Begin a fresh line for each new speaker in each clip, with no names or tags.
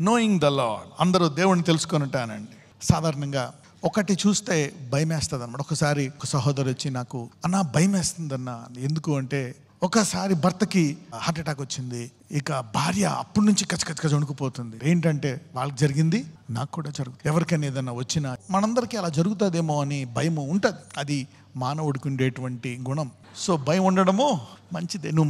Knowing the lord, అందరూ దేవుని తెలుసుకొనుటానండి. సాధారణంగా ఒకటి చూస్తే భయం వేస్తుంది అనమాట. ఒకసారి ఒక సహోదరు వచ్చి నాకు, అన్న భయం వేస్తుందన్న. ఎందుకు అంటే, ఒకసారి భర్తకి హార్ట్ అటాక్ వచ్చింది, ఇక భార్య అప్పటి నుంచి కచ్చకచ్చ వణుకుపోతుంది. ఏంటంటే వాళ్ళకి జరిగింది నాకు కూడా జరుగుతుంది, ఎవరికైనా ఏదన్నా వచ్చినా మనందరికీ అలా జరుగుతుందేమో అని భయం ఉంటుంది. అది మానవుడికి ఉండేటువంటి గుణం. సో భయం ఉండడము మంచిదే. నువ్వు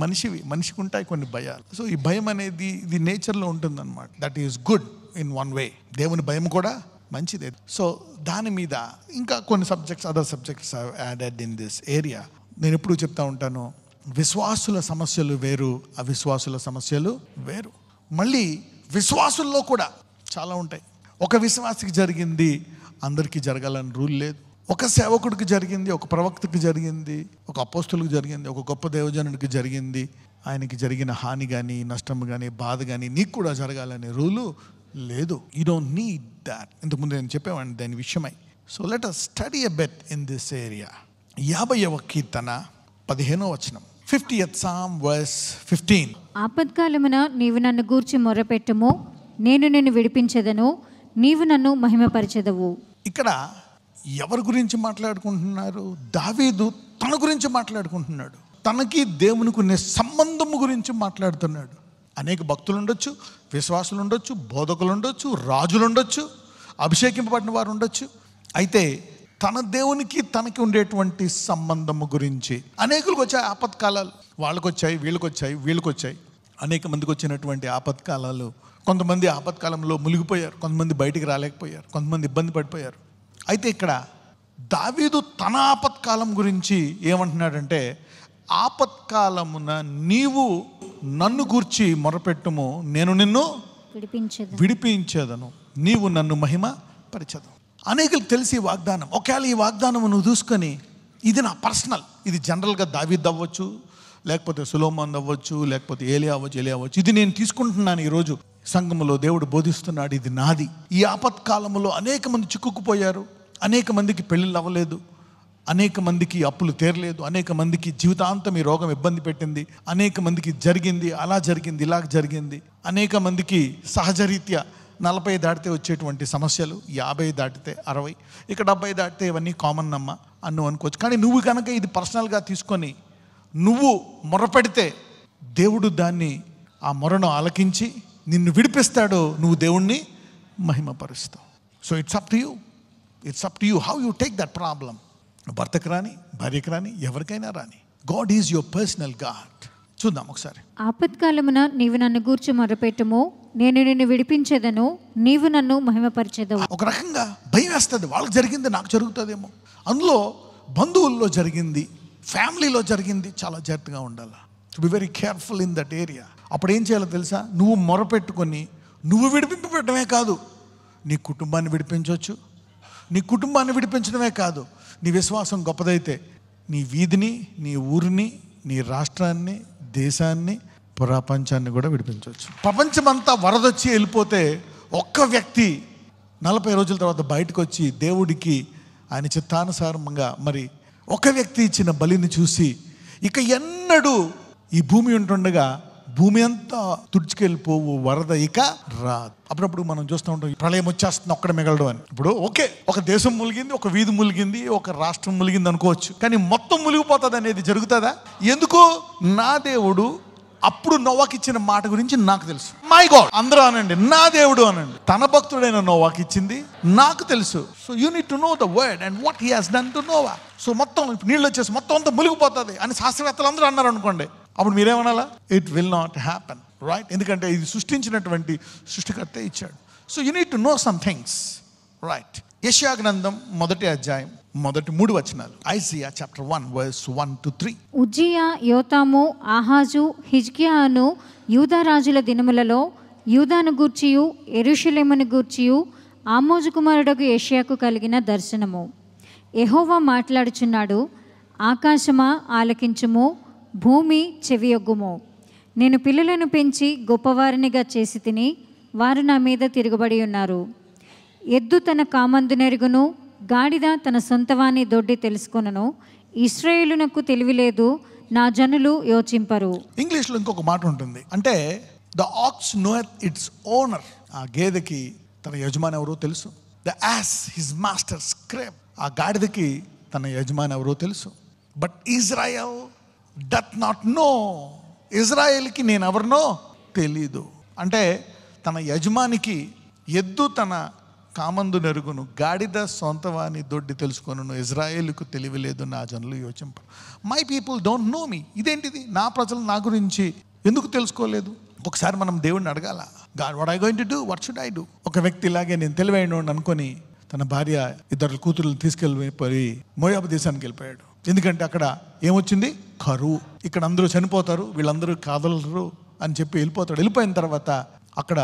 మనిషికి ఉంటాయి కొన్ని భయాలు. సో ఈ భయం అనేది ఇది నేచర్లో ఉంటుంది అనమాట. That is good in one వే. దేవుని భయం కూడా మంచిదే. సో దాని మీద ఇంకా కొన్ని other subjects added in this area. నేను ఎప్పుడు చెప్తా ఉంటాను, విశ్వాసుల సమస్యలు వేరు, అవిశ్వాసుల సమస్యలు వేరు. మళ్ళీ విశ్వాసుల్లో కూడా చాలా ఉంటాయి. ఒక విశ్వాసికి జరిగింది అందరికీ జరగాలని రూల్ లేదు. ఒక సేవకుడికి జరిగింది, ఒక ప్రవక్తకి జరిగింది, ఒక అపోస్తులకు జరిగింది, ఒక గొప్ప దేవజనుడికి జరిగింది. ఆయనకి జరిగిన హాని కానీ, నష్టం కానీ, బాధ కానీ నీకు కూడా జరగాలనే రూలు లేదు. You don't need that. ఇంతకుముందు నేను చెప్పేవాడిని దాని విషయమై. So let us study a bit in this area. 50వ కీర్తన 15వ వచనం, 50th Psalm verse 15.
ఆపత్కాలమున నీవు నన్ను గూర్చి మొర్రపెట్టుము, నేను నిన్ను విడిపించెదను, నీవు నన్ను మహిమపరచెదవు.
ఇక్కడ ఎవరి గురించి మాట్లాడుకుంటున్నారు? దావీదు తన గురించి మాట్లాడుకుంటున్నాడు. తనకి దేవునికి ఉన్న సంబంధము గురించి మాట్లాడుతున్నాడు. అనేక భక్తులు ఉండొచ్చు, విశ్వాసులు ఉండొచ్చు, బోధకులు ఉండొచ్చు, రాజులు ఉండొచ్చు, అభిషేకింపబడిన వారు ఉండొచ్చు. అయితే తన దేవునికి తనకి ఉండేటువంటి సంబంధము గురించి అనేకులకు వచ్చాయి ఆపత్కాలాలు. వాళ్ళకు వచ్చాయి, వీళ్ళకి వచ్చాయి. అనేక మందికి వచ్చినటువంటి ఆపత్కాలాలు. కొంతమంది ఆపత్కాలంలో మునిగిపోయారు, కొంతమంది బయటికి రాలేకపోయారు, కొంతమంది ఇబ్బంది పడిపోయారు. అయితే ఇక్కడ దావీదు తన ఆపత్కాలం గురించి ఏమంటున్నాడంటే, ఆపత్కాలమున నీవు నన్ను గూర్చి మొరపెట్టుము, నేను నిన్ను విడిపించేదను, నీవు నన్ను మహిమ పరిచదు. అనేకులకు తెలిసి వాగ్దానం. ఒకవేళ ఈ వాగ్దానం నువ్వు చూసుకొని, ఇది నా పర్సనల్, ఇది జనరల్గా దావీదు అవ్వచ్చు, లేకపోతే సొలొమోన్ అవ్వచ్చు, లేకపోతే ఏలియా అవ్వచ్చు, ఇది నేను తీసుకుంటున్నాను. ఈరోజు సంఘములో దేవుడు బోధిస్తున్నాడు, ఇది నాది. ఈ ఆపత్కాలంలో అనేక మంది చిక్కుకుపోయారు, అనేక మందికి పెళ్ళిళ్ళు అవ్వలేదు, అనేక మందికి అప్పులు తీరలేదు, అనేక మందికి జీవితాంతం ఈ రోగం ఇబ్బంది పెట్టింది, అనేక మందికి జరిగింది, అలా జరిగింది, ఇలా జరిగింది. అనేక మందికి సహజరీత్యా 40 దాటితే వచ్చేటువంటి సమస్యలు, 50 దాటితే 60, ఇక 70 దాటితే ఇవన్నీ కామన్ అమ్మ అని అనుకోవచ్చు. కానీ నువ్వు కనుక ఇది పర్సనల్గా తీసుకొని నువ్వు మొరపెడితే దేవుడు దాన్ని, ఆ మొరను ఆలకించి నిన్ను విడిపిస్తాడు, నువ్వు దేవుణ్ణి మహిమపరుస్తావు. So it's up to you how you take that problem. భర్తకు రాని, భార్యకు రాని, ఎవరికైనా రాని, God is your personal God. చూద్దాం ఒకసారి.
ఆపత్కాలమున నీవు నన్ను గూర్చి మొరపెట్టుము, నేను నిన్ను విడిపించేదను, నీవు నన్ను మహిమపరిచెదవు.
ఒక రకంగా భయం వేస్తుంది, వాళ్ళకి జరిగింది నాకు జరుగుతుందేమో. అందులో బంధువుల్లో జరిగింది, ఫ్యామిలీలో జరిగింది, చాలా జాగ్రత్తగా ఉండాలి. To be very careful in that area. అప్పుడు ఏం చేయాలో తెలుసా? నువ్వు మొరపెట్టుకొని నువ్వు విడిపింపబడమే కాదు, నీ కుటుంబాన్ని విడిపించవచ్చు. నీ కుటుంబాన్ని విడిపించడమే కాదు, నీ విశ్వాసం గొప్పదైతే నీ వీధిని, నీ ఊరిని, నీ రాష్ట్రాన్ని, దేశాన్ని, ప్రపంచాన్ని కూడా విడిపించవచ్చు. ప్రపంచమంతా వరదొచ్చి వెళ్ళిపోతే ఒక్క వ్యక్తి 40 రోజుల తర్వాత బయటకు వచ్చి దేవుడికి ఆయన చిత్తానుసారంగా మరి ఒక వ్యక్తి ఇచ్చిన బలిని చూసి ఇక ఎన్నడూ ఈ భూమి ఉంటుండగా భూమి అంతా తుడుచుకెళ్ళిపోవు, వరద ఇక రాదు. అప్పుడప్పుడు మనం చూస్తూ ఉంటాం, ప్రళయం వచ్చేస్తుంది ఒక్కడ మిగలడు అని. ఇప్పుడు ఓకే, ఒక దేశం ములిగింది, ఒక వీధి ములిగింది, ఒక రాష్ట్రం ములిగింది అనుకోవచ్చు, కానీ మొత్తం ములిగిపోతుంది అనేది జరుగుతుందా? ఎందుకు? నా దేవుడు అప్పుడు నోవాకి ఇచ్చిన మాట గురించి నాకు తెలుసు. మై గాడ్, అందరూ అనండి నా దేవుడు అనండి. తన భక్తుడైన నోవాకి ఇచ్చింది నాకు తెలుసు. So you need to know the word and what he has done to Noah. సో మొత్తం నీళ్ళు వచ్చేసి మొత్తం అంతా ములిగిపోతుంది అని శాస్త్రవేత్తలు అందరూ అన్నారు అనుకోండి, అప్పుడు మీరేమనాలా? It will not happen, right? ఎందుకంటే ఇది సృష్టించినటువంటి సృష్టికర్తే ఇచ్చాడు. So you need to know some things, right? యెషయా గ్రంథం 1వ అధ్యాయం మొదటి 3 వచనాలు. Isaiah chapter 1 verse 1 to 3.
ఉజ్జియా, యోతాము, ఆహాజు, హిజ్కియాను యూదా రాజుల దినములలో యూదాను గూర్చియు యెరూషలేమును గూర్చియు ఆమోజు కుమారుడగు యెషయాకు కలిగిన దర్శనము. యెహోవా మాట్లాడుచున్నాడు, ఆకాశమా ఆలకించుము, భూమి చెవియొగ్గుము. నేను పిల్లలను పెంచి గొప్పవారినిగా చేసి తిని, వారు నా మీద తిరగబడి ఉన్నారు. ఎద్దు తన కామందునెరుగును, గాడిద తన సొంతవాని దొడ్డి తెలుసుకొనును. ఇశ్రాయేలునకు తెలివి లేదు, నా జనులు యోచింపరు.
ఇంగ్లీష్లో ఇంకొక మాట ఉంటుంది, అంటే the ox knoweth its owner. ఆ గేదెకి తన యజమాని ఎవరో తెలుసు. The ass his master scrape. ఆ గాడిదకి తన యజమాని ఎవరో తెలుసు. But Israel doth not know. ఇజ్రాయెల్కి నేను ఎవరినో తెలీదు. అంటే తన యజమానికి ఎద్దు తన కామందు నెరుగును, గాడిద సొంతవాని దొడ్డి తెలుసుకొను, ఇజ్రాయేలుకు తెలివిలేదు, నా జనులు యోచింపరు. మై పీపుల్ డోంట్ నో మీ. ఇదేంటిది, నా ప్రజలు నా గురించి ఎందుకు తెలుసుకోలేదు? ఒకసారి మనం దేవుడిని అడగాల. God, what I going to do, what should I do? ఒక వ్యక్తి ఇలాగే నేను తెలివైనోడిని అనుకొని తన భార్య ఇద్దరు కూతురులను తీసుకెళ్ళిపోయి మోయాబు దేశానికి వెళ్ళిపోయాడు. ఎందుకంటే అక్కడ ఏమొచ్చింది? కరువు. ఇక్కడ అందరూ చనిపోతారు, వీళ్ళందరూ కాదలరు అని చెప్పి వెళ్ళిపోతాడు. వెళ్ళిపోయిన తర్వాత అక్కడ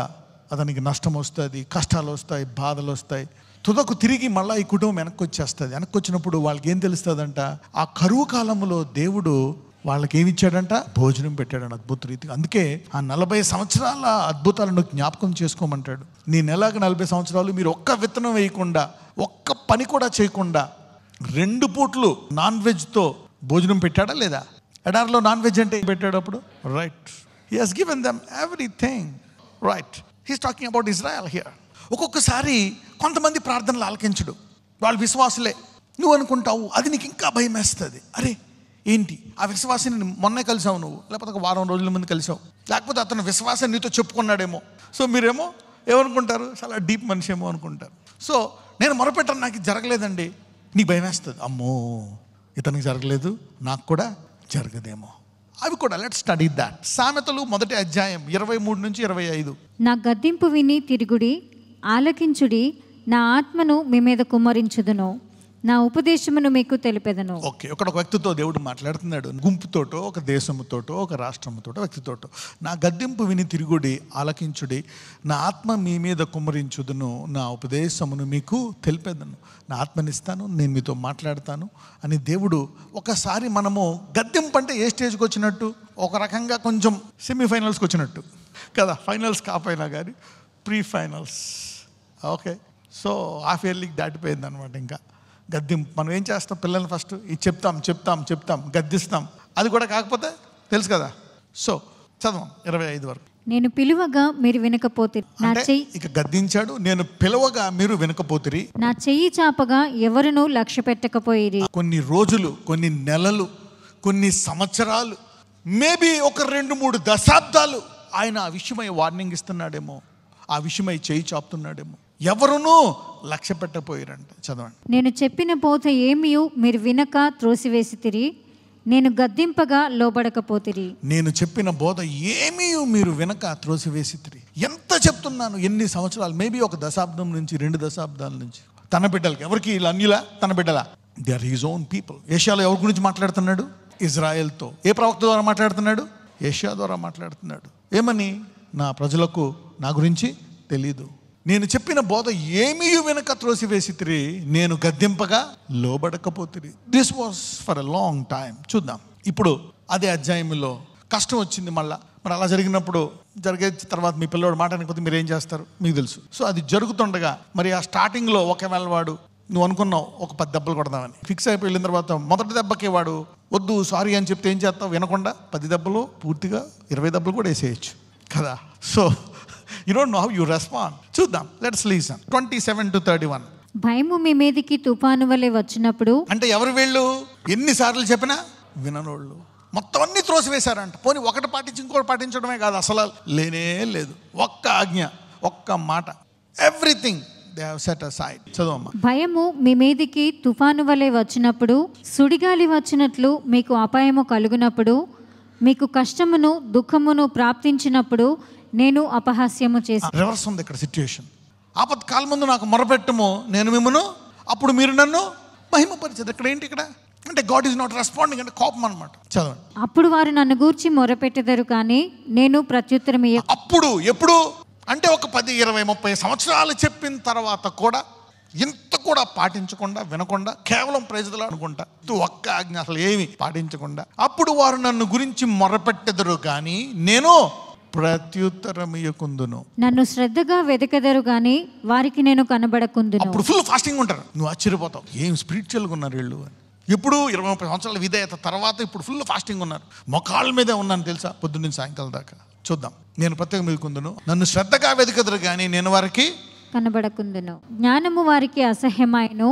అతనికి నష్టం వస్తుంది, కష్టాలు వస్తాయి, బాధలు వస్తాయి. తుదకు తిరిగి మళ్ళీ ఈ కుటుంబం వెనక్కి వచ్చేస్తుంది. వెనక్కి వచ్చినప్పుడు వాళ్ళకి ఏం తెలుస్తుందంట? ఆ కరువు కాలంలో దేవుడు వాళ్ళకి ఏమి ఇచ్చాడంట? భోజనం పెట్టాడంట అద్భుత రీతిగా. అందుకే ఆ 40 సంవత్సరాల అద్భుతాలను జ్ఞాపకం చేసుకోమంటాడు. నీ నెలకు 40 సంవత్సరాలు మీరు ఒక్క విత్తనం వేయకుండా, ఒక్క పని కూడా చేయకుండా 2 పూట్లు నాన్ వెజ్తో భోజనం పెట్టాడా లేదా? ఎడారిలో నాన్ వెజ్ అంటే పెట్టాడు అప్పుడు, right? He has given them everything, right? He's talking about Israel here. ఒక్కొక్కసారి కొంతమంది ప్రార్థనలు ఆలకించడు, వాళ్ళు విశ్వాసులే. నువ్వు అనుకుంటావు అది నీకు ఇంకా భయం వేస్తుంది. అరే ఏంటి, ఆ విశ్వాసాన్ని మొన్నే కలిసావు నువ్వు, లేకపోతే ఒక వారం రోజుల ముందు కలిసావు, లేకపోతే అతను విశ్వాసం నీతో చెప్పుకున్నాడేమో. సో మీరేమో ఏమనుకుంటారు? చాలా డీప్ మనిషి ఏమో అనుకుంటారు. సో నేను మొరపెట్టాను, నాకు జరగలేదండి, నీకు భయం వేస్తుంది. అమ్మో, ఇతనికి జరగలేదు, నాకు కూడా జరగదేమో. అవి కూడా లెట్స్ స్టడీ దాట్. సామెతలు 1వ అధ్యాయం 23 నుంచి 25.
నా గద్దింపు విని తిరుగుడి, ఆలకించుడి, నా ఆత్మను మీ మీద కుమ్మరించుదును, నా ఉపదేశమును మీకు తెలిపెదను.
ఓకే, ఒక వ్యక్తితో దేవుడు మాట్లాడుతున్నాడు. గుంపుతోటో, ఒక దేశముతోటో, ఒక రాష్ట్రముతోటో, వ్యక్తితోటో. నా గద్దింపు విని తిరుగుడి, ఆలకించుడి, నా ఆత్మ మీ మీద కుమ్మరించుదును, నా ఉపదేశమును మీకు తెలిపెదను. నా ఆత్మనిస్తాను, నేను మీతో మాట్లాడతాను అని దేవుడు. ఒకసారి మనము గద్దింపు అంటే ఏ స్టేజ్కి వచ్చినట్టు? ఒక రకంగా కొంచెం సెమీఫైనల్స్కి వచ్చినట్టు కదా. ఫైనల్స్ కాపోయినా కానీ pre finals. Okay, so half year league దాటిపోయింది అనమాట. ఇంకా గద్దింపు మనం ఏం చేస్తాం? పిల్లల్ని ఫస్ట్ ఇది చెప్తాం, గద్దిస్తాం. అది కూడా కాకపోతే తెలుసు కదా. సో చదవం 25 వరకు.
నేను పిలువగా మీరు వినకపోతిరి, నా చెయ్యి
ఇక గద్దించాడు. నేను పిలవగా మీరు వినకపోతిరి,
నా చెయ్యి చాపగా ఎవరునూ లక్ష్య పెట్టకపోయిరి.
కొన్ని రోజులు, కొన్ని నెలలు, కొన్ని సంవత్సరాలు, మేబీ ఒక 2-3 దశాబ్దాలు ఆయన ఆ విషయమై వార్నింగ్ ఇస్తున్నాడేమో, ఆ విషయమై చేయి చాపుతున్నాడేమో. ఎవరునూ లక్ష్య పెట్టపోయారంట. చదవండి.
నేను చెప్పిన బోధ ఏమియు మీరు వినక త్రోసివేసితిరి, నేను గద్దింపగా లోబడకపోతిరి.
నేను చెప్పిన బోధ ఏమీ మీరు వినక త్రోసివేసితిరి. ఎంత చెప్తున్నాను, ఎన్ని సంవత్సరాలు, మేబీ ఒక దశాబ్దం నుంచి 2 దశాబ్దాల నుంచి. తన బిడ్డలకి, ఎవరికి? అన్యులా? తన బిడ్డలా? They are his own people. యెషయాలో ఎవరి గురించి మాట్లాడుతున్నాడు? ఇజ్రాయెల్తో. ఏ ప్రవక్త ద్వారా మాట్లాడుతున్నాడు? యెషయా ద్వారా మాట్లాడుతున్నాడు. ఏమని? నా ప్రజలకు నా గురించి తెలీదు, నేను చెప్పిన బోధ ఏమీ వెనక త్రోసివేసితిరి, నేను గద్దింపగా లోబడకపోతిరి. This was for a long time. చూద్దాం ఇప్పుడు అదే అధ్యాయంలో కష్టం వచ్చింది మళ్ళా. మరి అలా జరిగినప్పుడు, జరిగే తర్వాత మీ పిల్లవాడు మాట అనకపోతే మీరు ఏం చేస్తారు? మీకు తెలుసు. సో అది జరుగుతుండగా మరి ఆ స్టార్టింగ్లో ఒకవేళ వాడు, నువ్వు అనుకున్నావు ఒక 10 దెబ్బలు కొడదామని, ఫిక్స్ అయిపోయి వెళ్ళిన తర్వాత మొదటి దెబ్బకి వాడు వద్దు సారీ అని చెప్తే ఏం చేస్తావు? వినకుండా 10 దెబ్బలు, పూర్తిగా 20 దెబ్బలు కూడా వేసేయచ్చు కదా. So you don't know how you respond. చూద్దాం, let's listen 27 to 31.
భయము మీ మీదికి తుఫాను వలె వచ్చినప్పుడు.
అంటే ఎవరు వీళ్ళు? ఎన్నిసార్లు చెప్పినా విననోళ్ళు. మొత్తం అన్ని త్రోసివేశారంట. పోనీ ఒకటి పాటించి ఇంకోటి పాటించడమే కాదు, అసలు లేనే లేదు. ఒక్క ఆజ్ఞ, ఒక్క మాట, everything they have set aside. చదవమ్మా.
భయము మీ మీదికి తుఫాను వలె వచ్చినప్పుడు, సుడిగాలి వచ్చినట్లు మీకు అపాయము కలుగునప్పుడు, మీకు కష్టమును దుఃఖమును ప్రాప్తించినప్పుడు నేను అపహాస్యము చేసి.
రివర్స్ ఉంది ఇక్కడ సిచ్యుయేషన్. ఆపత్కాలం ముందు నాకు మొరపెట్టము, నేను మిమ్మను, అప్పుడు మీరు నన్ను మహిమపరిచేది. ఇక్కడ ఏంటి? ఇక్కడ అంటే గాడ్ ఈజ్ నాట్ రెస్పాండింగ్, అంటే కోపం అనమాట. చదవండి.
అప్పుడు వారు నన్ను గూర్చి మొరపెట్టెదరు కానీ నేను ప్రత్యుత్తరం ఇయ్య.
అప్పుడు ఎప్పుడు అంటే ఒక 10, 20, 30 సంవత్సరాలు చెప్పిన తర్వాత కూడా ఇంత కూడా పాటించకుండా, వినకుండా, కేవలం ప్రైజ్లా అనుకుంటా, ఒక్క ఆజ్ఞ అసలు ఏమి పాటించకుండా, అప్పుడు వారు నన్ను గురించి మొరపెట్టెదరు కానీ నేను ప్రత్యుత్తరమియ్యకుందును.
నన్ను శ్రద్ధగా వెదకెదరు గాని వారికి నేను కనబడకుందును.
అప్పుడు ఫుల్ ఫాస్టింగ్ ఉంటారు. నువ్వు ఆశ్చర్యపోతావు, ఏం స్పిరిచువల్గా ఉన్నారు వీళ్ళు అని. ఇప్పుడు 20-30 సంవత్సరాల విధేయత తర్వాత ఇప్పుడు ఫుల్ ఫాస్టింగ్ ఉన్నారు. మొఖాళ్ళ మీదే ఉన్నాను తెలుసా, పొద్దున్న సాయంకాలం దాకా. చూద్దాం. నేను ప్రత్యేకం వెతుకుందును, నన్ను శ్రద్ధగా వెతుకుదురు కానీ నేను వారికి
కనబడకుందును. జ్ఞానము వారికి అసహ్యమాయను,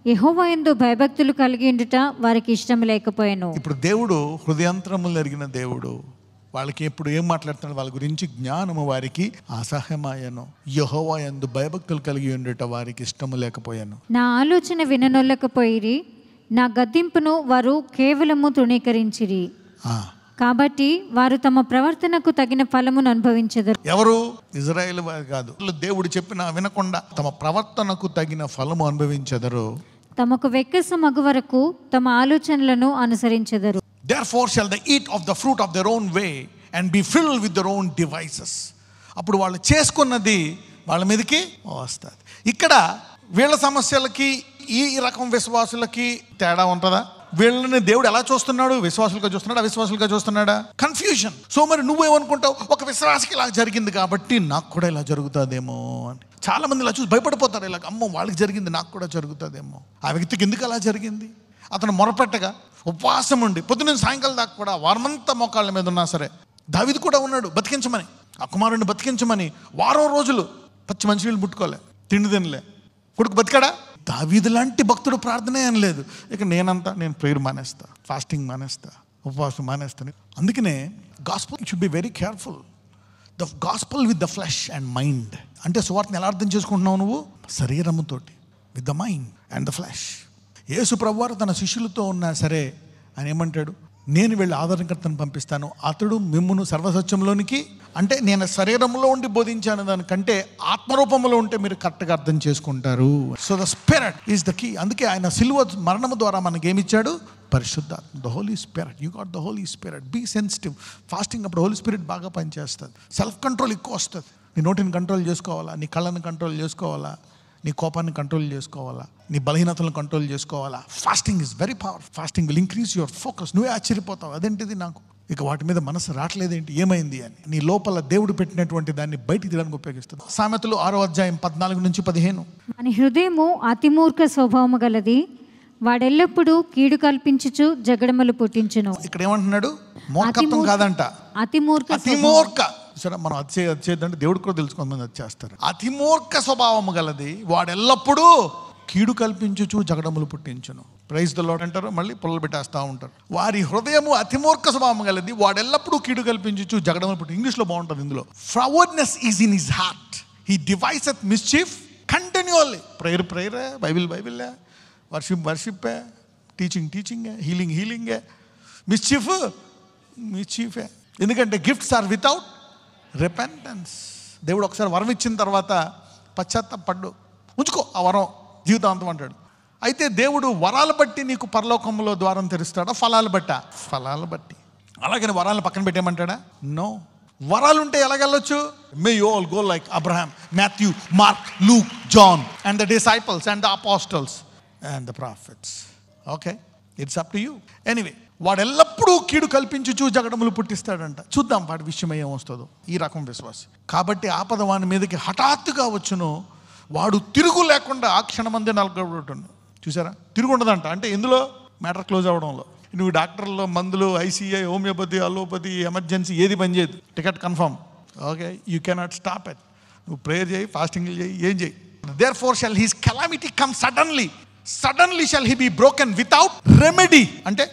యెహోవా యందు భయభక్తులు కలిగి ఉండుట వారికి ఇష్టం లేకపోయాను.
ఇప్పుడు దేవుడు హృదయాంతరములు ఎరిగిన దేవుడు. వాళ్ళకి ఎప్పుడు ఏం మాట్లాడుతున్నాడు వాళ్ళ గురించి? జ్ఞానము వారికి అసహ్యమాయను, యెహోవా యందు భయభక్తులు కలిగి ఉండుట వారికి ఇష్టము లేకపోయాను.
నా ఆలోచన విననొల్లకపోయిరి, నా గద్దింపును వారు కేవలము తృణీకరించిరి. కాబట్టి వారు తమ ప్రవర్తనకు తగిన ఫలమును అనుభవించెదరు.
ఎవరు? ఇజ్రాయేల్ వారు కాదు. దేవుడు చెప్పిన వినకుండా తమ ప్రవర్తనకు తగిన ఫలము అనుభవించెదరు.
తమకు వెక్కసు మగు వరకు తమ ఆలోచనలను అనుసరించెదరు.
Therefore shall they eat of the fruit of their own way and be filled with their own devices. అప్పుడు వాళ్ళు చేసుకున్నది వాళ్ళ మీదకి వస్తుంది. ఇక్కడ వీళ్ళ సమస్యలకి ఈ రకం విశ్వాసులకి తేడా ఉంటుందా? వీళ్ళని దేవుడు ఎలా చూస్తున్నాడు? విశ్వాసులుగా చూస్తున్నాడా, అవిశ్వాసులుగా చూస్తున్నాడా? కన్ఫ్యూజన్. సో మరి నువ్వేమనుకుంటావు? ఒక విశ్వాసకి ఇలా జరిగింది కాబట్టి నాకు కూడా ఇలా జరుగుతుందేమో అని. చాలా మంది ఇలా చూసి భయపడిపోతారు. ఇలా అమ్మో వాళ్ళకి జరిగింది నాకు కూడా జరుగుతుందేమో. ఆ వ్యక్తికి ఎందుకు అలా జరిగింది? అతను మొరపెట్టగా ఉపవాసం ఉండి పొద్దున్న సాయంకాలం దాకా కూడా వారమంతా మోకాళ్ళ మీద ఉన్నా సరే, దావీదు కూడా ఉన్నాడు బతికించమని, ఆ కుమారుడిని బతికించమని వారం రోజులు పచ్చి మంచినీళ్ళు ముట్టుకోలే, తిండి తినలే. కొడుకు బతికాడా? దావీదు లాంటి భక్తుడు ప్రార్థనే అనలేదు. ఇక నేను ప్రేయర్ మానేస్తా, ఫాస్టింగ్ మానేస్తా, ఉపవాసం మానేస్తాను. అందుకనే gospel should be very careful. The gospel with the flesh and mind. అంటే సువార్తను ఎలా అర్థం చేసుకుంటున్నావు నువ్వు? శరీరముతోటి, with the mind and the flesh. యేసు ప్రభువారు తన శిష్యులతో ఉన్నా సరే ఆయన ఏమంటాడు? నేను వెళ్ళి ఆదరణకర్తను పంపిస్తాను, అతడు మిమ్మును సర్వసత్యంలోనికి, అంటే నేను శరీరంలో ఉండి బోధించాను దానికంటే ఆత్మరూపంలో ఉంటే మీరు కరెక్ట్గా అర్థం చేసుకుంటారు. So the spirit is the key. అందుకే ఆయన సిలువ మరణము ద్వారా మనకి ఏమిచ్చాడు? పరిశుద్ధాత్మ, the holy spirit. You got the holy spirit. Be sensitive. Fasting అప్పుడు హోలీ స్పిరిట్ బాగా పనిచేస్తుంది. సెల్ఫ్ కంట్రోల్ ఎక్కువ వస్తుంది. నీ నోటిని కంట్రోల్ చేసుకోవాలా, నీ కళ్ళని కంట్రోల్ చేసుకోవాలా, నీ కోపాన్ని కంట్రోల్ చేసుకోవాలా, నీ బలహీనతలను కంట్రోల్ చేసుకోవాలా. Fasting is very powerful. Fasting will increase your focus. నువ్వే ఆశ్చర్యపోతావు, అదేంటిది నాకు ఇక వాటి మీద మనసు రావట్లేదేంటి, ఏమైంది అని. నీ లోపల దేవుడు పెట్టినటువంటి దాన్ని బయటికి తీయడానికి ఉపయోగిస్తుంది. సామెతలు 6వ అధ్యాయం 14-15.
అని హృదయము అతిమూర్ఖ స్వభావము గలది, వాడెల్లప్పుడూ కీడు కల్పించుచు జగడములు పుట్టించును.
ఇక్కడ ఏమంటున్నాడు? మూర్ఖత్వం కాదంట, అతిమూర్ఖ. సరే, మనం అది చేయొద్దంటే దేవుడు కూడా తెలుసుకుందాం, అది చేస్తారు. అతిమూర్ఖ స్వభావము గలది, వాడెల్లప్పుడూ కీడు కల్పించుచు జగడములు పుట్టించును. ప్రైజ్ ద లార్డ్ అంటారు, మళ్ళీ పుల్లలు పెట్టేస్తూ ఉంటారు. వారి హృదయము అతిమూర్ఖ స్వభావం గలది, వాడెల్లప్పుడూ కీడు కల్పించుచు జగడములు పుట్టి. ఇంగ్లీష్లో బాగుంటుంది ఇందులో. Frowardness is in his heart, he deviseth mischief continually. Prayer, Bible, worship, teaching, healing, mischief. ఎందుకంటే గిఫ్ట్స్ ఆర్ వితౌట్ రిపెంటెన్స్. దేవుడు ఒకసారి వరం ఇచ్చిన తర్వాత పశ్చాత్తాపడ్డు ఉంచుకో ఆ వరం జీవితాంతం అంటాడు. అయితే దేవుడు వరాలు బట్టి నీకు పరలోకంలో ద్వారం తెరుస్తాడా? ఫలాలు బట్టి. అలాగని వరాలను పక్కన పెట్టేయమంటాడా? నో. వరాలు ఉంటే ఎలాగెళ్ళొచ్చు? May you all go like Abraham, Matthew, Mark, Luke, John and the disciples and the apostles and the prophets. Okay, it's up to you. Anyway, వాడు ఎల్లప్పుడూ కీడు కల్పించుచు జగడములు పుట్టిస్తాడంట. చూద్దాం వాడి విషయం ఏమొస్తుందో. ఈ రకం విశ్వాసం కాబట్టి ఆపద వాని మీదకి హఠాత్తుగా వచ్చును, వాడు తిరుగు లేకుండా ఆ క్షణమందే నలగబడుతుంది. చూసారా? తిరుగు ఉండదంట. అంటే ఎందులో? మ్యాటర్ క్లోజ్ అవ్వడంలో. నువ్వు డాక్టర్లో మందులు, ఐసీఐ, హోమియోపతి, అలోపతి, ఎమర్జెన్సీ ఏది పని చేయదు. Ticket confirm. Okay, you cannot stop it. నువ్వు ప్రేయర్ చేయి, ఫాస్టింగ్ చేయి, ఏం చేయి. Therefore shall his calamity come suddenly shall he be broken without remedy. అంటే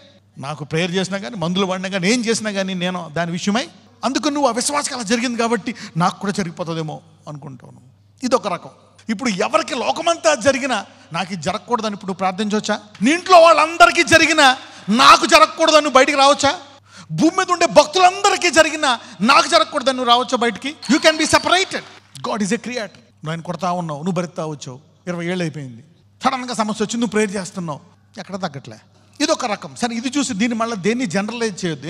నాకు ప్రేయర్ చేసినా కానీ, మందులు వాడినా కానీ, ఏం చేసినా కానీ నేను దాని విషయమై, అందుకు నువ్వు అవిశ్వాసం అలా జరిగింది కాబట్టి నాకు కూడా జరిగిపోతుందేమో అనుకుంటావు. ఇదొక రకం. ఇప్పుడు ఎవరికి లోకమంతా జరిగినా నాకు ఇది జరగకూడదని ఇప్పుడు ప్రార్థించవచ్చా? నీ ఇంట్లో వాళ్ళందరికీ జరిగినా నాకు జరగకూడదని నువ్వు బయటికి రావచ్చా? భూమి మీద ఉండే భక్తులందరికీ జరిగినా నాకు జరగకూడదని నువ్వు రావచ్చా బయటికి? You can be separated. God is a creator. నువ్వు ఆయన కొడతా ఉన్నావు, నువ్వు భరిస్తా వచ్చావు, 20 ఏళ్ళు అయిపోయింది, సడన్గా సమస్య వచ్చి నువ్వు ప్రేయర్ చేస్తున్నావు, ఎక్కడ తగ్గట్లే. ఇదొక రకం. సరే, ఇది చూసి దీన్ని మళ్ళీ దేన్ని జనరలైజ్ చేయొద్దు.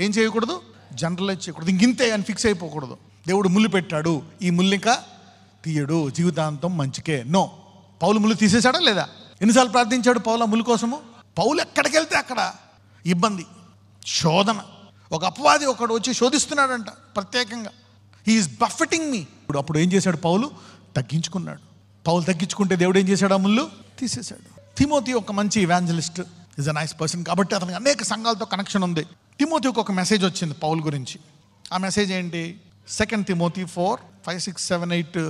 ఏం చేయకూడదు? జనరలైజ్ చేయకూడదు. ఇంతే అని ఫిక్స్ అయిపోకూడదు. దేవుడు ముళ్ళు పెట్టాడు, ఈ ముళ్ళు ఇంకా తీయడు, జీవితాంతం మంచికే. నో. పౌలు ముళ్ళు తీసేశాడా లేదా? ఎన్నిసార్లు ప్రార్థించాడు పౌలు ఆ ముళ్ళు కోసము? పౌలు ఎక్కడికి వెళ్తే అక్కడ ఇబ్బంది, శోధన. ఒక అపవాది ఒకడు వచ్చి శోధిస్తున్నాడంట ప్రత్యేకంగా. హీఈస్ బఫెటింగ్ మీ. అప్పుడు ఏం చేశాడు పౌలు? తగ్గించుకున్నాడు. పౌలు తగ్గించుకుంటే దేవుడు ఏం చేశాడు? ఆ ముళ్ళు తీసేశాడు. తిమోతి ఒక మంచి evangelist, is a nice person. కాబట్టి అతనికి అనేక సంఘాలతో కనెక్షన్ ఉంది. తిమోతికి ఒక మెసేజ్ వచ్చింది పౌలు గురించి. ఆ మెసేజ్ ఏంటి? 2 తిమోతి 4:5-6-7-8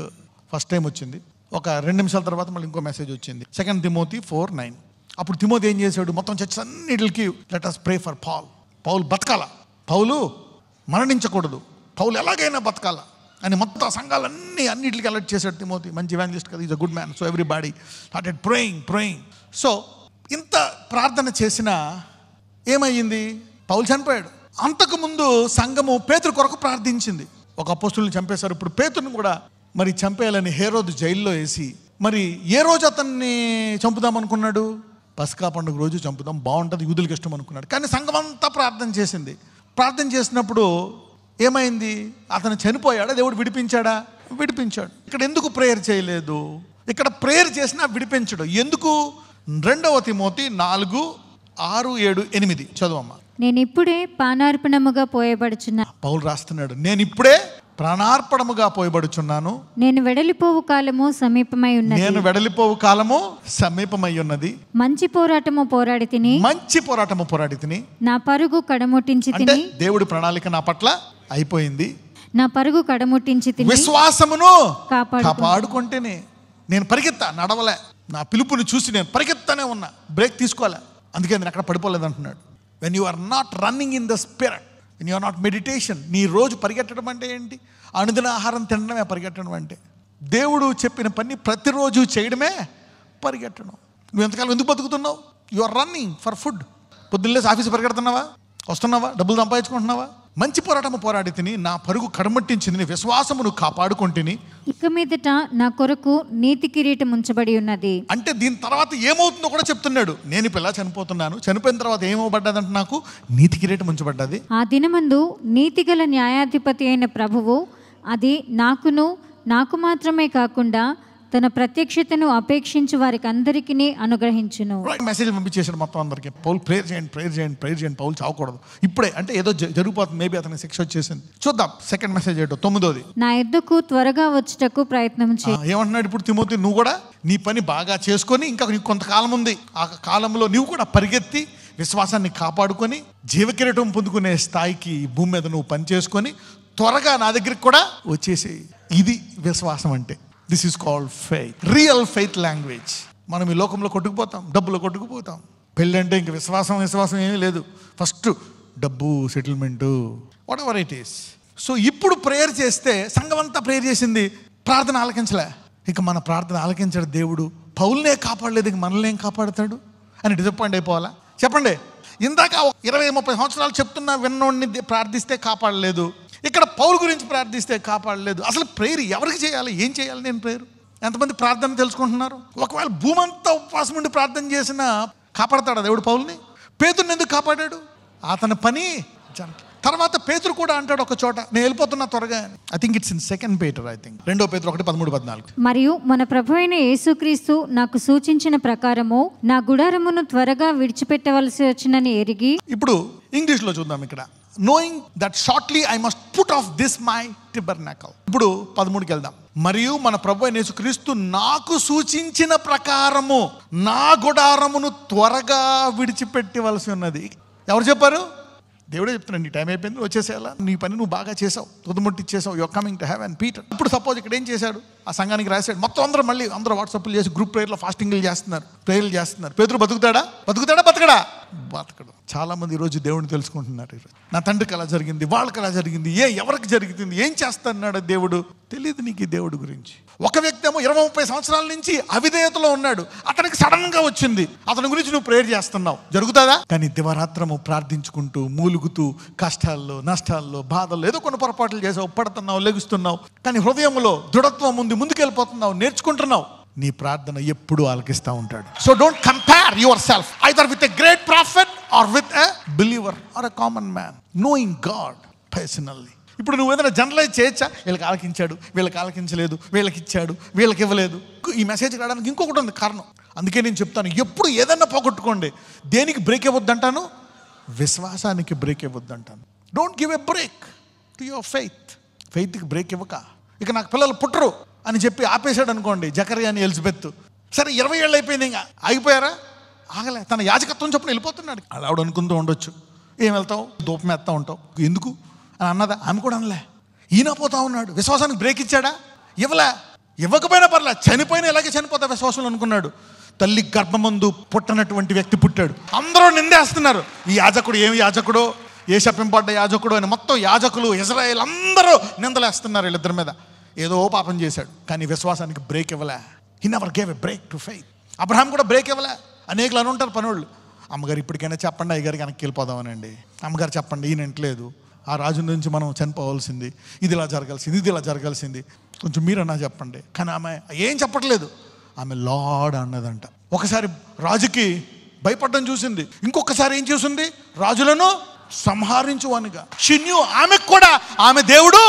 ఫస్ట్ టైం వచ్చింది. ఒక 2 నిమిషాల తర్వాత మళ్ళీ ఇంకో మెసేజ్ వచ్చింది, 2 తిమోతి 4:9. అప్పుడు తిమోతి ఏం చేశాడు? మొత్తం చర్చ్ అన్నిటికి let us pray for Paul. పౌలు బతకాల, పౌలు మరణించకూడదు, పౌలు ఎలాగైనా బతకాల అని మొత్తం సంఘాలన్నీ అన్నిటికి అలర్ట్ చేశాడు తిమోతి. మంచి ఎవాంజలిస్ట్ కదా, is a good man. So everybody started praying. So ఇంత ప్రార్థన చేసినా ఏమయ్యింది? పౌలు చనిపోయాడు. అంతకుముందు సంఘము పేతురు కొరకు ప్రార్థించింది. ఒక అపోస్తుల్ని చంపేశారు. ఇప్పుడు పేతురుని కూడా మరి చంపేయాలని హేరోదు జైల్లో వేసి, మరి ఏ రోజు అతన్ని చంపుదాం అనుకున్నాడు? పస్కా పండుగ రోజు చంపుదాం, బాగుంటుంది, యూదులకు ఇష్టం అనుకున్నాడు. కానీ సంఘం అంతా ప్రార్థన చేసింది. ప్రార్థన చేసినప్పుడు ఏమైంది? అతను చనిపోయాడా? దేవుడు విడిపించాడా? విడిపించాడు. ఇక్కడ ఎందుకు ప్రేయర్ చేయలేదు? ఇక్కడ ప్రేయర్ చేసినా విడిపించడు ఎందుకు? 2 తిమోతి 4:6-7-8 చదువమ్మా.
నేను ఇప్పుడే ప్రాణార్పణముగా పోయబడుచున్నా.
పౌలు రాస్తున్నాడు, నేను ఇప్పుడే ప్రాణార్పణముగా పోయబడుచున్నాను.
నేను వెడలిపోవు కాలము సమీపమై ఉన్నది.
నేను వెడలిపోవు కాలము సమీపమై ఉన్నది.
మంచి పోరాటము పోరాడి తిని.
మంచి పోరాటము పోరాడి తిని.
నా పరుగు కడముట్టించి
అంటే
తిని.
దేవుడి ప్రణాళిక నా పట్ల అయిపోయింది.
నా పరుగు కడముట్టించి తిని.
విశ్వాసమును
కాపాడుకుంటేనే.
కాపాడుకుంటేనే నేను పరిగెత్తా, నడవలే. నా పిలుపుని చూసి నేను పరిగెత్తానే ఉన్నా, బ్రేక్ తీసుకోలే. అందుకే నేను అక్కడ పడిపోలేదు అంటున్నాడు. When you are not running in the spirit, when you are not meditation. నీ రోజు పరిగెట్టడం అంటే ఏంటి? అనుదిన ఆహారం తినడమే పరిగెట్టడం అంటే. దేవుడు చెప్పిన పని ప్రతిరోజు చేయడమే పరిగెట్టడం. నువ్వు ఎంతకాలం ఎందుకు బతుకుతున్నావు? You are running for food. పొద్దున్నే ఆఫీస్ పరిగెడుతున్నావా? వస్తున్నావా? డబ్బులు సంపాదించుకుంటున్నావా? మంచి పోరాటము పోరాడి తిని, నా పరుగు కడమట్టించింది, విశ్వాసమును కాపాడుకుంటుని. ఇక
మీదట నా కొరకు నీతి కిరీటం ఉంచబడి ఉన్నది.
అంటే దీని తర్వాత ఏమవుతుందో కూడా చెప్తున్నాడు. నేను ఇప్పుడు ఎలా చనిపోతున్నాను, చనిపోయిన తర్వాత ఏమవబడ్డదంటే నాకు నీతి కిరీటం ఉంచబడ్డది.
ఆ దినమందు నీతిగల న్యాయాధిపతి అయిన ప్రభువు అది నాకు మాత్రమే కాకుండా తన ప్రత్యక్షతను అపేక్షించు వారికి అందరికీ అనుగ్రహించును.
మెసేజ్ పంపించేశాడు మొత్తం అందరికి. పౌలు ప్రేయర్ చేయండి. పౌలు చావకూడదు ఇప్పుడే, అంటే ఏదో జరిగిపోతుంది, మేబీ అతనికి శిక్ష వచ్చేసింది. చూద్దాం సెకండ్ మెసేజ్ ఏంటో. 9ది,
నా యొద్దకు త్వరగా వచ్చుటకు ప్రయత్నం చేయి.
ఏమంటున్నాడు ఇప్పుడు తిమోతి? నువ్వు కూడా నీ పని బాగా చేసుకొని, ఇంకా నీకు కొంతకాలం ఉంది, ఆ కాలంలో నువ్వు కూడా పరిగెత్తి విశ్వాసాన్ని కాపాడుకొని జీవకిరీటం పొందుకునే స్థాయికి భూమి మీద నువ్వు పని చేసుకొని త్వరగా నా దగ్గరికి కూడా వచ్చేసి. ఇది విశ్వాసం అంటే. This is called faith, real faith language. మనం ఈ లోకంలో కొట్టుకుపోతాం, డబ్బులో కొట్టుకుపోతాం. పెళ్ళి అంటే ఇంక విశ్వాసం ఏమీ లేదు. ఫస్ట్ డబ్బు, settlement, what ever it is. So ఇప్పుడు ప్రేయర్ చేస్తే సంఘం అంతా ప్రేయర్ చేసింది, ప్రార్థన ఆలకించలే. ఇక మన ప్రార్థన ఆలకించాడు దేవుడు. పౌల్నే కాపాడలేదు, ఇక మనల్ని ఏం కాపాడుతాడు అని డిసప్పాయింట్ అయిపోవాలా? చెప్పండి. ఇందాక 20-30 సంవత్సరాలు చెప్తున్నా విన్నోడిని ప్రార్థిస్తే కాపాడలేదు, ఇక్కడ పౌలు గురించి ప్రార్థిస్తే కాపాడలేదు. అసలు ప్రేయర్ ఎవరికి చేయాలి? ఏం చేయాలి నేను ప్రేయర్? ఎంతమంది ప్రార్థన తెలుసుకుంటున్నారు? ఒకవేళ భూమంతా ఉపవాసం ఉండి ప్రార్థన చేసినా కాపాడతాడా దేవుడు పౌల్ని? పేతురుని ఎందుకు కాపాడాడు? అతని పని. తర్వాత పేతురు కూడా అంటాడు ఒక చోట, నేను వెళ్ళిపోతున్నా త్వరగా. I think it's in 2 Peter, I think 2 Peter 1:13-14.
మరియు మన ప్రభువైన యేసుక్రీస్తు నాకు సూచించిన ప్రకారము నా గుడారమును త్వరగా విడిచిపెట్టవలసి వచ్చినని ఎరిగి.
ఇప్పుడు ఇంగ్లీష్లో చూద్దాం. ఇక్కడ knowing that shortly I must put off this my tabernacle. ఇప్పుడు 13కి వెళ్దాం. మరియు మన ప్రభువైన యేసుక్రీస్తు నాకు సూచించిన ప్రకారము నా గుడారమును త్వరగా విడిచిపెట్టవలసి ఉన్నది. ఎవరు చెప్పారు? దేవుడే చెప్తున్నాడు. నీ టైం అయిపోయింది, వచ్చేసేయాలా, నీ పని నువ్వు బాగా చేసావు, తుదముట్టిచ్చేసావు, your coming to heaven Peter. ఇప్పుడు సపోజ్ ఇక్కడ ఏం చేశాడు? ఆ సంఘానికి రాశాడు. మొత్తం అందరూ వాట్సాప్లు చేసి గ్రూప్ ప్రేయర్లో ఫాస్టింగ్లు చేస్తున్నారు, ప్రేయర్లు చేస్తున్నారు. పేతురు బతుకుతాడా? బతకడు. చాలా మంది ఈరోజు దేవుడిని తెలుసుకుంటున్నారు. ఈరోజు నా తండ్రికి అలా జరిగింది, వాళ్ళకి అలా జరిగింది, ఎవరికి జరిగింది, ఏం చేస్తున్నాడు దేవుడు? తెలియదు నీకు ఈ దేవుడి గురించి. ఒక వ్యక్తి ఏమో 20-30 సంవత్సరాల నుంచి అవిధేయతలో ఉన్నాడు, అతనికి సడన్ గా వచ్చింది, అతని గురించి నువ్వు ప్రేయర్ చేస్తున్నావు, జరుగుతుందా? కానీ దివారాత్రము ప్రార్థించుకుంటూ మూలుగుతూ కష్టాల్లో, నష్టాల్లో, బాధల్లో ఏదో కొన్ని పొరపాట్లు చేసావు, పడుతున్నావు, లెగుస్తున్నావు, కానీ హృదయంలో దృఢత్వం ఉంది, ముందుకెళ్ళిపోతున్నావు, నేర్చుకుంటున్నావు. నీ ప్రార్థన ఎప్పుడు ఆలకిస్తూ ఉంటాడు. So don't compare yourself either with a great prophet or with a believer or a common man knowing God personally. ఇప్పుడు నువ్వు ఏదైనా జనరలైజ్ చేయొచ్చా? వీళ్ళకి ఆలకించాడు, వీళ్ళకి ఆలకించలేదు, వీళ్ళకి ఇచ్చాడు, వీళ్ళకి ఇవ్వలేదు. ఈ మెసేజ్ రావడానికి ఇంకొకటి ఉంది కారణం. అందుకే నేను చెప్తాను, ఎప్పుడు ఏదన్నా పోగొట్టుకోండి. దేనికి బ్రేక్ ఇవ్వద్దంటాను? విశ్వాసానికి బ్రేక్ ఇవ్వద్దంటాను. Don't give a break to your ఫెయిత్కి బ్రేక్ ఇవ్వక. ఇక నాకు పిల్లలు పుట్టరు అని చెప్పి ఆపేశాడు అనుకోండి, జకరియా అని ఎలిజబెత్. సరే 20 ఏళ్ళు అయిపోయింది, ఇంకా ఆగిపోయారా? ఆగలే. తన యాజకత్వం చొప్పున వెళ్ళిపోతున్నాడు. అలా ఆవిడ అనుకుంటూ ఉండొచ్చు, ఏం వెళ్తావు, దూపం వేస్తూ ఉంటావు, ఎందుకు అని అన్నదా? ఆమె కూడా అనలే. ఈయన పోతా ఉన్నాడు. విశ్వాసానికి బ్రేక్ ఇచ్చాడా? ఇవ్వకపోయినా పర్లే, చనిపోయినా ఇలాగే చనిపోతా విశ్వాసంలో అనుకున్నాడు. తల్లి గర్భమందు పుట్టనటువంటి వ్యక్తి పుట్టాడు. అందరూ నిందేస్తున్నారు, ఈ యాజకుడు ఏమి యాజకుడో, ఏ శపింపడ్డ యాజకుడు అని. మొత్తం యాజకులు, ఇజ్రాయేల్ అందరూ నిందలేస్తున్నారు వీళ్ళిద్దరి మీద. ఏదో పాపం చేశాడు, కానీ విశ్వాసానికి బ్రేక్ ఇవ్వలే. He never gave a break to faith. Abraham కూడా బ్రేక్ ఇవ్వలే. అనేకులు అని ఉంటారు పనులు. అమ్మగారు ఇప్పటికైనా చెప్పండి, అయ్యగారికి వెనక్కి వెళ్ళిపోదామనండి. అమ్మగారు చెప్పండి, ఈయన ఇంటలేదు. ఆ రాజు నుంచి మనం చనిపోవాల్సింది, ఇది ఇలా జరగాల్సింది, కొంచెం మీరన్నా చెప్పండి. కానీ ఆమె ఏం చెప్పట్లేదు. ఆమె లార్డ్ అన్నదంట. ఒకసారి రాజుకి భయపడడం చూసింది, ఇంకొకసారి ఏం చూసింది? రాజులను సంహరించువానుగా. She knew. ఆమెకు కూడా ఆమె దేవుడు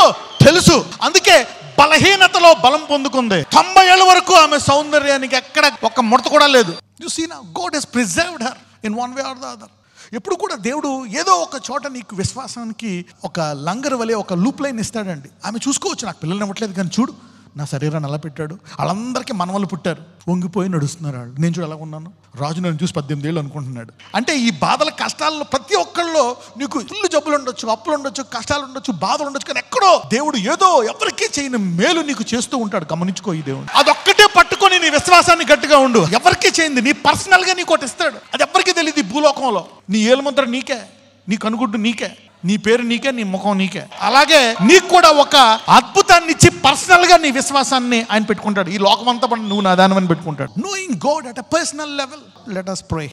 తెలుసు. అందుకే బలహీనతలో బలం పొందుకుంది. 90 ఏళ్ళ వరకు ఆమె సౌందర్యానికి ఎక్కడ ఒక ముడత కూడా లేదు. You see now God has preserved her in one way or the other. ఎప్పుడు కూడా దేవుడు ఏదో ఒక చోట నీకు విశ్వాసానికి ఒక లంగర్ వలె ఒక లూప్ లైన్ ఇస్తాడండి. ఆమె చూసుకోవచ్చు, నాకు పిల్లలు ఇవ్వట్లేదు కానీ చూడు నా శరీరాన్ని ఎలా పెట్టాడు. వాళ్ళందరికీ మనవలు పుట్టారు, వంగిపోయి నడుస్తున్నారు వాళ్ళు. నేను చూడు ఎలా ఉన్నాను, రాజు నన్ను చూసి 18 ఏళ్ళు అనుకుంటున్నాడు. అంటే ఈ బాధల కష్టాల్లో ప్రతి ఒక్కళ్ళలో నీకు ఇల్లు జబ్బులు ఉండొచ్చు, అప్పులు ఉండొచ్చు, కష్టాలు ఉండొచ్చు, బాధలు ఉండొచ్చు, కానీ ఎక్కడో దేవుడు ఏదో ఎవరికీ చేయని మేలు నీకు చేస్తూ ఉంటాడు. గమనించుకో ఈ దేవుడు. అదొక్కటే పట్టుకొని నీ విశ్వాసాన్ని గట్టిగా ఉండు. ఎవరికీ చేయింది నీ పర్సనల్గా నీకు ఒకటి ఇస్తాడు. అది ఎవరికీ తెలియదు ఈ భూలోకంలో. నీ ఏలుముద్ర నీకే, నీ కనుగుడ్డు నీకే, నీ పేరు నీకే, నీ ముఖం నీకే. అలాగే నీకు కూడా ఒక అద్భుతాన్ని ఇచ్చి పర్సనల్ గా నీ విశ్వాసాన్ని ఆయన పెట్టుకుంటాడు. ఈ లోకం అంతా పడి నువ్వు నా దానమని పెట్టుకుంటాడు. Knowing God at a personal level. Let us pray.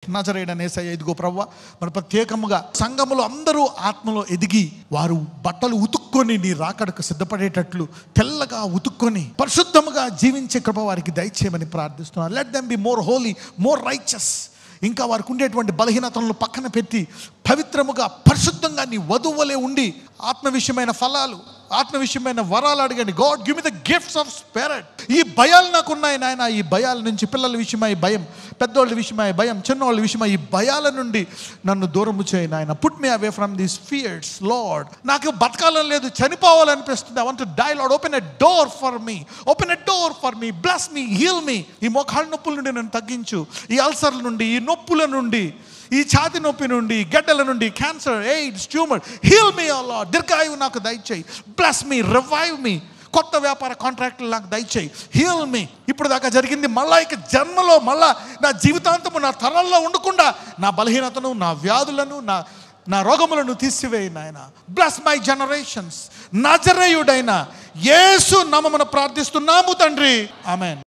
నజరేయుడైన యేసయ్య, ఇదిగో ప్రభువా, మరి ప్రత్యేకముగా సంఘములో అందరూ ఆత్మలో ఎదిగి వారు బట్టలు ఉతుక్కొని నీ రాకడకు సిద్ధపడేటట్లు తెల్లగా ఉతుక్కొని పరిశుద్ధముగా జీవించే కృప వారికి దయచేయమని ప్రార్థిస్తున్నాను. Let them be more holy, more righteous. ఇంకా వారికి ఉండేటువంటి బలహీనతలను పక్కన పెట్టి పవిత్రముగా పరిశుద్ధంగా నీ వధువులే ఉండి ఆత్మ విషయమైన ఫలాలు, ఆత్మ విషయమైన వరాలు అడగండి. God give me the gifts of spirit. ఈ భయాలు నాకు ఉన్నాయి నాయన. ఈ భయాల నుంచి, పిల్లల విషయమై భయం, పెద్దోళ్ళ విషయమై భయం, చిన్నోళ్ళ విషయమై ఈ భయాల నుండి నన్ను దూరము చేయి నాయన. Put me away from these fears Lord. నాకు బతకాలని లేదు, చనిపోవాలనిపిస్తుంది. I want to die Lord. Open a door for me, open a door for me, bless me, heal me. ఈ మోకాళ్ళ నొప్పుల నుండి నన్ను తగ్గించు. ఈ అల్సర్ల నుండి, ఈ నొప్పుల నుండి, ఈ ఛాతి నొప్పి నుండి, గడ్డల నుండి, cancer, AIDS, tumour, heal me O Lord. దీర్ఘాయువు నాకు దయచేయి. Bless me, revive me. కొత్త వ్యాపార కాంట్రాక్ట్లు నాకు దయచేయి. Heal me. ఇప్పుడు దాకా జరిగింది మళ్ళా ఇక జన్మలో మళ్ళా నా జీవితాంతము నా తరాల్లో ఉండకుండా నా బలహీనతను, నా వ్యాధులను, నా రోగములను తీసివేయి నాయన. Bless my generations. నజరేయుడైన యేసు నామమున ప్రార్థిస్తున్నాము తండ్రి. ఆమేన్.